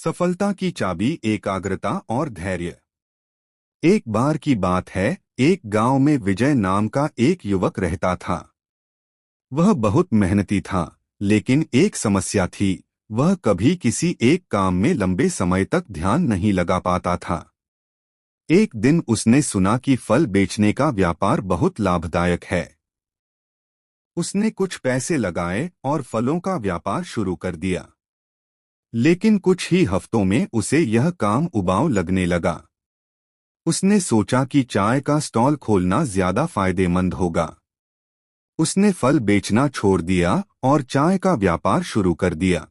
सफलता की चाबी एकाग्रता और धैर्य। एक बार की बात है, एक गांव में विजय नाम का एक युवक रहता था। वह बहुत मेहनती था, लेकिन एक समस्या थी। वह कभी किसी एक काम में लंबे समय तक ध्यान नहीं लगा पाता था। एक दिन उसने सुना कि फल बेचने का व्यापार बहुत लाभदायक है। उसने कुछ पैसे लगाए और फलों का व्यापार शुरू कर दिया। लेकिन कुछ ही हफ्तों में उसे यह काम उबाऊ लगने लगा। उसने सोचा कि चाय का स्टॉल खोलना ज्यादा फायदेमंद होगा। उसने फल बेचना छोड़ दिया और चाय का व्यापार शुरू कर दिया।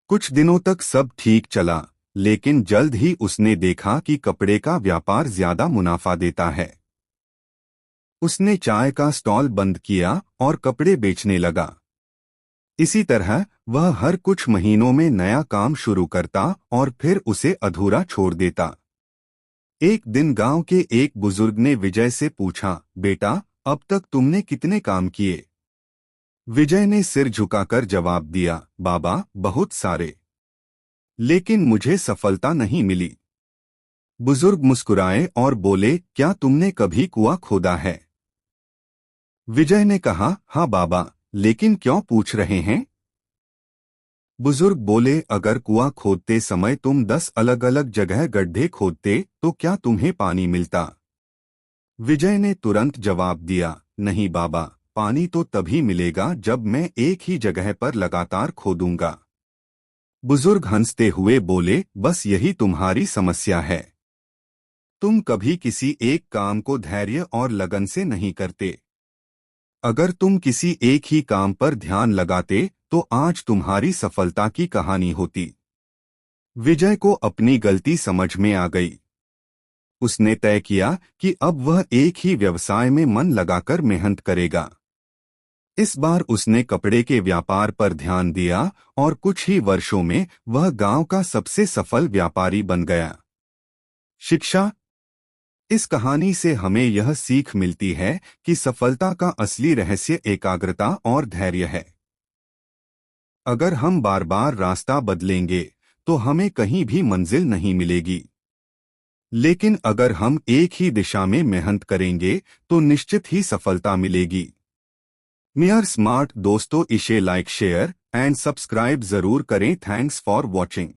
कुछ दिनों तक सब ठीक चला, लेकिन जल्द ही उसने देखा कि कपड़े का व्यापार ज्यादा मुनाफा देता है। उसने चाय का स्टॉल बंद किया और कपड़े बेचने लगा। इसी तरह वह हर कुछ महीनों में नया काम शुरू करता और फिर उसे अधूरा छोड़ देता। एक दिन गांव के एक बुजुर्ग ने विजय से पूछा, बेटा, अब तक तुमने कितने काम किए? विजय ने सिर झुकाकर जवाब दिया, बाबा, बहुत सारे, लेकिन मुझे सफलता नहीं मिली। बुजुर्ग मुस्कुराए और बोले, क्या तुमने कभी कुआं खोदा है? विजय ने कहा, हाँ बाबा, लेकिन क्यों पूछ रहे हैं? बुजुर्ग बोले, अगर कुआं खोदते समय तुम 10 अलग अलग जगह गड्ढे खोदते तो क्या तुम्हें पानी मिलता? विजय ने तुरंत जवाब दिया, नहीं बाबा, पानी तो तभी मिलेगा जब मैं एक ही जगह पर लगातार खोदूंगा। बुजुर्ग हंसते हुए बोले, बस यही तुम्हारी समस्या है। तुम कभी किसी एक काम को धैर्य और लगन से नहीं करते। अगर तुम किसी एक ही काम पर ध्यान लगाते तो आज तुम्हारी सफलता की कहानी होती। विजय को अपनी गलती समझ में आ गई। उसने तय किया कि अब वह एक ही व्यवसाय में मन लगाकर मेहनत करेगा। इस बार उसने कपड़े के व्यापार पर ध्यान दिया और कुछ ही वर्षों में वह गांव का सबसे सफल व्यापारी बन गया। शिक्षा। इस कहानी से हमें यह सीख मिलती है कि सफलता का असली रहस्य एकाग्रता और धैर्य है। अगर हम बार बार रास्ता बदलेंगे तो हमें कहीं भी मंजिल नहीं मिलेगी। लेकिन अगर हम एक ही दिशा में मेहनत करेंगे तो निश्चित ही सफलता मिलेगी। मियर स्मार्ट दोस्तों, इसे लाइक, शेयर एंड सब्सक्राइब जरूर करें। Thanks for watching.